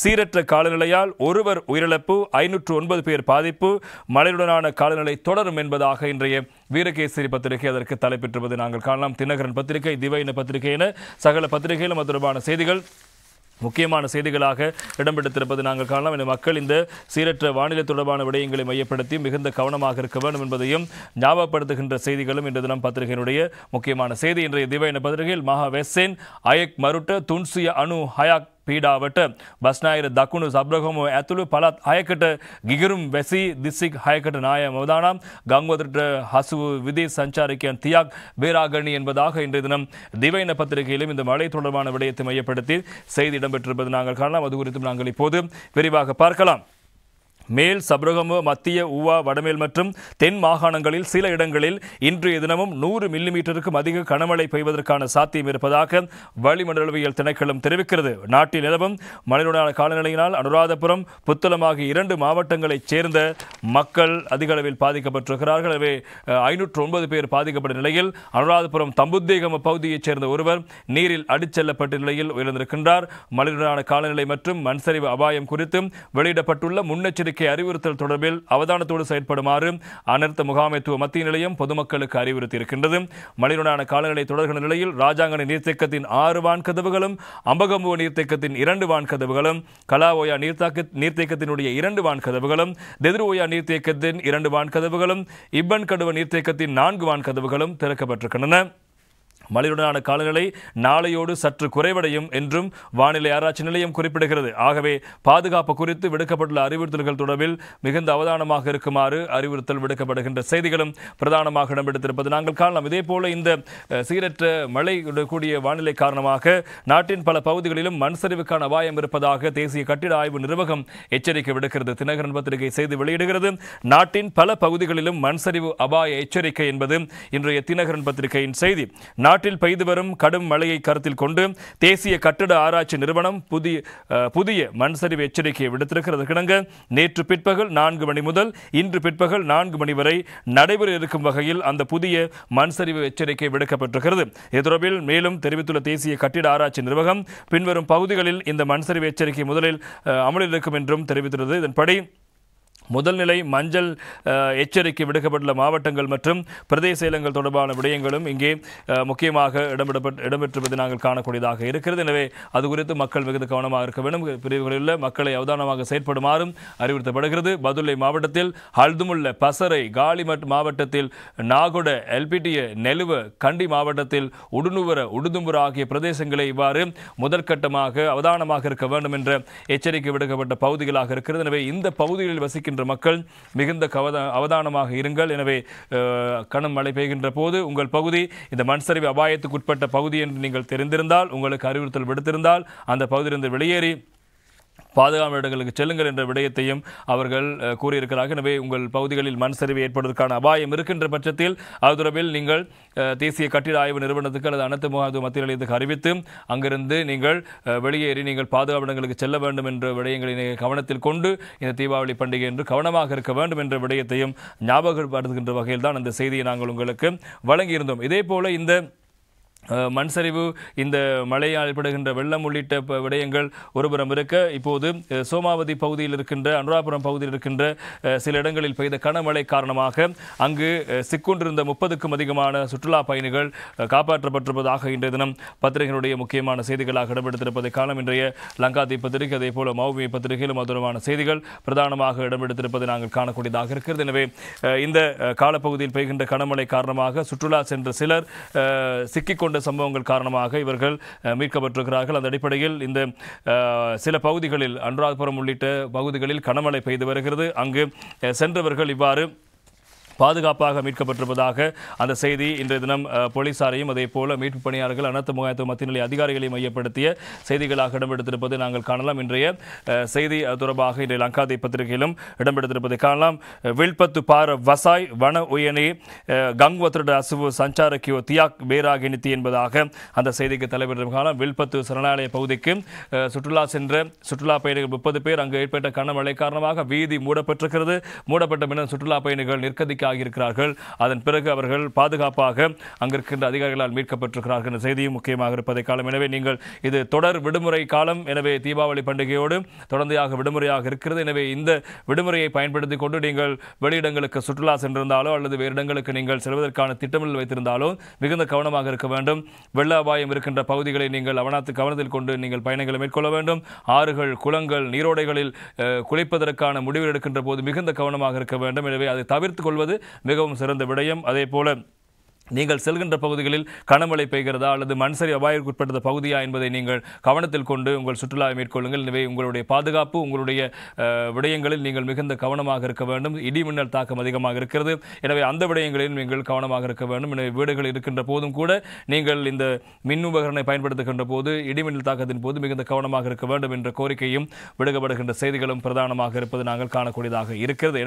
சீரற்ற காலநிலையால் ஒருவர் உயிரிழப்பு, 509 பேர் பாதிப்பு, மழையுடனான காலநிலை தொடரும் என்பதாக இன்றைய வீரகேசரி பத்திரிகை அதற்கு தலைப்பெற்றுவது நாங்கள் காணலாம். தினகரன் பத்திரிகை, திவையின பத்திரிகை என சகல பத்திரிகைகளும் அது தொடர்பான செய்திகள் முக்கியமான செய்திகளாக இடம்பெடுத்திருப்பது நாங்கள் காணலாம். என மக்கள் இந்த சீரற்ற வானிலை தொடர்பான விடயங்களை மையப்படுத்தி மிகுந்த கவனமாக இருக்க வேண்டும் என்பதையும் ஞாபகப்படுத்துகின்ற செய்திகளும் இன்று தினம் பத்திரிகையினுடைய முக்கியமான செய்தி. இன்றைய திவையின பத்திரிகையில் மகா வெஸ்ஸேன் අයෙක් මරුට 396ක් පීඩාවට බස්නාහිර දකුණු සබ්‍රගම ඇතුළු පළාත් 6කට ගිගිරුම් වැසි දිස්ත්‍රික් 6කට නාය අවදානම් ගංවතුරට හසු වූ විදේශ සංචාරකයන් 30ක් බේරාගනි என்பதாக இன்றைய தினம் திவையின பத்திரிகையிலும் இந்த மழை தொடர்பான விடயத்தை மையப்படுத்தி செய்தி இடம்பெற்றிருப்பது நாங்கள் காணலாம். அது குறித்தும் நாங்கள் இப்போது விரிவாக பார்க்கலாம். மேல் சப்ரகம, மத்திய ஊவா, வடமேல் மற்றும் தென் மாகாணங்களில் சில இடங்களில் இன்றைய தினமும் 100 மில்லிமீட்டருக்கும் அதிக கனமழை பெய்வதற்கான சாத்தியம் இருப்பதாக வளிமண்டலவியல் திணைக்களம் தெரிவிக்கிறது. நாட்டில் நிலவும் மழையுடனான காலநிலையினால் அனுராதபுரம், புத்தளம் ஆகிய 2 மாவட்டங்களைச் சேர்ந்த மக்கள் அதிக அளவில் பாதிக்கப்பட்டிருக்கிறார்கள். எனவே 509 பேர் பாதிக்கப்பட்ட நிலையில் அனுராதபுரம் தம்புத்தேகம பகுதியைச் சேர்ந்த ஒருவர் நீரில் அடிச்செல்லப்பட்ட நிலையில் உயிரிழந்திருக்கின்றார். மழையுடனான காலநிலை மற்றும் மண்சரிவு அபாயம் குறித்து வெளியிடப்பட்டுள்ள முன்னெச்சரிக்கை அறிவுறுத்தல் தொடர்பில் அவதானத்தோடு செயற்படுமாறு அனர்த்த முகாமைத்துவ மத்திய நிலையம் பொதுமக்களுக்கு அறிவுறுத்தியிருக்கின்றது. மழையுடனான காலநிலை தொடர்கின்ற நிலையில் ராஜாங்கனை நீர்த்தேக்கத்தின் 6 வான்கதவுகளும், அம்பகம்புவ நீர்த்தேக்கத்தின் 2 வான்கதவுகளும், கலாஓயா நீர்த்தேக்கத்தினுடைய 2 வான்கதவுகளும், தெதிரோயா நீர்த்தேக்கத்தின் 2 வான்கதவுகளும், இப்பன் கடுவ நீர்த்தேக்கத்தின் 4 வான்கதவுகளும் திறக்கப்பட்டிருக்கின்றன. மழையுடனான காலநிலை நாளையோடு சற்று குறைவடையும் என்றும் வானிலை ஆராய்ச்சி நிலையம் குறிப்பிடுகிறது. ஆகவே பாதுகாப்பு குறித்து விடுக்கப்பட்டுள்ள அறிவுறுத்தல்கள் தொடர்பில் மிகுந்த அவதானமாக இருக்குமாறு அறிவுறுத்தல் விடுக்கப்படுகின்ற செய்திகளும் பிரதானமாக இடம்பெடுத்திருப்பது நாங்கள் காணலாம். இதேபோல இந்த சீரற்ற மழை கூடிய வானிலை காரணமாக நாட்டின் பல பகுதிகளிலும் மண் சரிவுக்கான அபாயம் இருப்பதாக தேசிய கட்டிட ஆய்வு நிர்வாகம் எச்சரிக்கை விடுக்கிறது. தினகரன் பத்திரிகை செய்தி வெளியிடுகிறது. நாட்டின் பல பகுதிகளிலும் மண் சரிவு அபாய எச்சரிக்கை என்பது இன்றைய தினகரன் பத்திரிகையின் செய்தி. நாட்டில் பெய்து வரும் கடும் மழையை கருத்தில் கொண்டு தேசிய கட்டிட ஆராய்ச்சி நிறுவனம் புதிய மண் சரிவு எச்சரிக்கையை விடுத்திருக்கிறது. கிடங்க நேற்று பிற்பகல் 4 மணி முதல் இன்று பிற்பகல் 4 மணி வரை நடைபெற இருக்கும் வகையில் அந்த புதிய மண் சரிவு எச்சரிக்கை விடுக்கப்பட்டிருக்கிறது. இது தொடர்பில் மேலும் தெரிவித்துள்ள தேசிய கட்டிட ஆராய்ச்சி நிறுவனம் பின்வரும் பகுதிகளில் இந்த மண் சரிவு எச்சரிக்கை முதலில் அமலில் இருக்கும் என்றும் தெரிவித்துள்ளது. இதன்படி முதல் நிலை மஞ்சள் எச்சரிக்கை விடுக்கப்பட்டுள்ள மாவட்டங்கள் மற்றும் பிரதேச செயலகங்கள் தொடர்பான விடயங்களும் இங்கே முக்கியமாக இடம்பெற்றுவது நாங்கள் காணக்கூடியதாக இருக்கிறது. எனவே அது குறித்து மக்கள் மிகுந்த கவனமாக இருக்க வேண்டும். பிரிவுகளில் மக்களை அவதானமாக செயற்படுமாறும் அறிவுறுத்தப்படுகிறது. பதுளை மாவட்டத்தில் ஹல்துமுல்ல, பசறை, காலிமட் மாவட்டத்தில் நாகொட, எல்பிட்டிய, நெலுவ, கண்டி மாவட்டத்தில் உடுநுவர, உடுதும்புர ஆகிய பிரதேசங்களை இவ்வாறு முதற்கட்டமாக அவதானமாக இருக்க வேண்டும் என்ற எச்சரிக்கை விடுக்கப்பட்ட பகுதிகளாக இருக்கிறது. எனவே இந்த பகுதிகளில் வசிக்கின்ற மக்கள் மிகுந்த அவதானமாக இருங்கள். எனவே கடும் மழை பெய்கின்ற போது உங்கள் பகுதி இந்த மண் சரிவு அபாயத்துக்கு உட்பட்ட பகுதி என்று நீங்கள் தெரிந்திருந்தால், உங்களுக்கு அறிவுறுத்தல் விடுத்திருந்தால் அந்த பகுதியிலிருந்து வெளியேறி பாதுகாப்பு இடங்களுக்கு செல்லுங்கள் என்ற விடயத்தையும் அவர்கள் கூறியிருக்கிறார்கள். எனவே உங்கள் பகுதிகளில் மண் சரிவு ஏற்படுவதற்கான அபாயம் இருக்கின்ற பட்சத்தில் அது தொடர்பில் நீங்கள் தேசிய கட்டிட ஆய்வு நிறுவனத்துக்கு அல்லது அனைத்து முகாமைத்துவ மத்திய நிலையத்துக்கு அறிவித்து அங்கிருந்து நீங்கள் வெளியேறி நீங்கள் பாதுகாப்பு இடங்களுக்கு செல்ல வேண்டும் என்ற விடயங்களை கவனத்தில் கொண்டு இந்த தீபாவளி பண்டிகை என்று கவனமாக இருக்க வேண்டும் என்ற விடயத்தையும் ஞாபகப்படுத்துகின்ற வகையில் தான் அந்த செய்தியை நாங்கள் உங்களுக்கு வழங்கியிருந்தோம். இதே போல இந்த மண் சரிவு, இந்த மழையால் ஏற்படுகின்ற வெள்ளம் உள்ளிட்ட விடயங்கள் ஒருபுறம் இருக்க, இப்போது சோமாவதி பகுதியில் இருக்கின்ற, அனுராபுரம் பகுதியில் இருக்கின்ற சில இடங்களில் பெய்த கனமழை காரணமாக அங்கு சிக்குண்டிருந்த 30க்கும் அதிகமான சுற்றுலா பயணிகள் காப்பாற்றப்பட்டிருப்பதாக இன்றைய தினம் பத்திரிகைகளுடைய முக்கியமான செய்திகளாக இடம்பெடுத்திருப்பதை காலம். இன்றைய லங்காதீப் பத்திரிகை அதே போல மௌமி பத்திரிகையிலும் அதுமான செய்திகள் பிரதானமாக இடம்பெடுத்திருப்பதை நாங்கள் காணக்கூடியதாக இருக்கிறது. எனவே இந்த காலப்பகுதியில் பெய்கின்ற கனமழை காரணமாக சுற்றுலா சென்ற சிலர் சிக்கிக்கொண்ட சம்பவங்கள் காரணமாக இவர்கள் மீட்கப்பட்டிருக்கிறார்கள். அந்த அடிப்படையில் இந்த சில பகுதிகளில், அனுராதபுரம் உள்ளிட்ட பகுதிகளில் கனமழை பெய்து வருகிறது. அங்கு சென்றவர்கள் இவ்வாறு பாதுகாப்பாக மீட்கப்பட்டிருப்பதாக அந்த செய்தி இன்றைய தினம் போலீசாரையும் அதே போல மீட்பு பணியாளர்கள், அனைத்து முகாமைத்துவ மத்திய நிலை அதிகாரிகளையும் மையப்படுத்திய செய்திகளாக இடம்பெடுத்திருப்பதை நாங்கள் காணலாம். இன்றைய செய்தி தொடர்பாக இன்றைய லங்காதீப் பத்திரிகையிலும் இடம்பெடுத்திருப்பதை காணலாம். வில்பத்து பார வசாய் வன உயனே கங்வத்ரட அசுவு சஞ்சாரக்கியோ தியாக் பேராகினித்தி என்பதாக அந்த செய்திக்கு தலைவர் காணலாம். வில்பத்து சரணாலய பகுதிக்கு சுற்றுலா சென்ற சுற்றுலா பயணிகள் 30 பேர் அங்கு ஏற்பட்ட கனமழை காரணமாக வீதி மூடப்பட்டிருக்கிறது. மூடப்பட்ட பின்னர் சுற்றுலா பயணிகள் நிற்கதிக்க ஆகியிருக்கிறார்கள். அதன் பிறகு அவர்கள் பாதுகாப்பாக அங்கிருக்கின்ற அதிகாரிகளால் மீட்கப்பட்டிருக்கிறார்கள் என்ற செய்தியும் முக்கியமாக இருப்பதை காலம். எனவே நீங்கள் இது தொடர் விடுமுறை காலம். எனவே தீபாவளி பண்டிகையோடு தொடர்ந்தையாக விடுமுறையாக இருக்கிறது. எனவே இந்த விடுமுறையை பயன்படுத்திக் கொண்டு நீங்கள் வெளியிடங்களுக்கு சுற்றுலா சென்றிருந்தாலோ அல்லது வேறு இடங்களுக்கு நீங்கள் செல்வதற்கான திட்டமிடல் வைத்திருந்தாலோ மிகுந்த கவனமாக இருக்க வேண்டும். வெள்ள அபாயம் இருக்கின்ற பகுதிகளை நீங்கள் கவனத்தில் கொண்டு நீங்கள் பயணங்களை மேற்கொள்ள வேண்டும். ஆறுகள், குளங்கள், நீரோடைகளில் குளிப்பதற்கான முடிவு எடுக்கின்ற போது மிகுந்த கவனமாக இருக்க வேண்டும். எனவே அதை தவிர்த்துக் கொள்வது மிகவும் சிறந்த விடயம். அதே போல நீங்கள் செல்கின்ற பகுதிகளில் கனமழை பெய்கிறதா அல்லது மண்சரி அபாயத்திற்கு உட்பட்ட பகுதியா என்பதை நீங்கள் கவனத்தில் கொண்டு உங்கள் சுற்றுலாவை மேற்கொள்ளுங்கள். எனவே உங்களுடைய பாதுகாப்பு, உங்களுடைய விடயங்களில் நீங்கள் மிகுந்த கவனமாக இருக்க வேண்டும். இடி மின்னல் தாக்கம் அதிகமாக இருக்கிறது. எனவே அந்த விடயங்களில் நீங்கள் கவனமாக இருக்க வேண்டும். எனவே வீடுகள் இருக்கின்ற போதும் கூட நீங்கள் இந்த மின் உபகரணை பயன்படுத்துகின்ற போது இடிமின்னல் தாக்கத்தின் போது மிகுந்த கவனமாக இருக்க வேண்டும் என்ற கோரிக்கையும் விடுக்கப்படுகின்ற செய்திகளும் பிரதானமாக இருப்பது நாங்கள் காணக்கூடியதாக இருக்கிறது.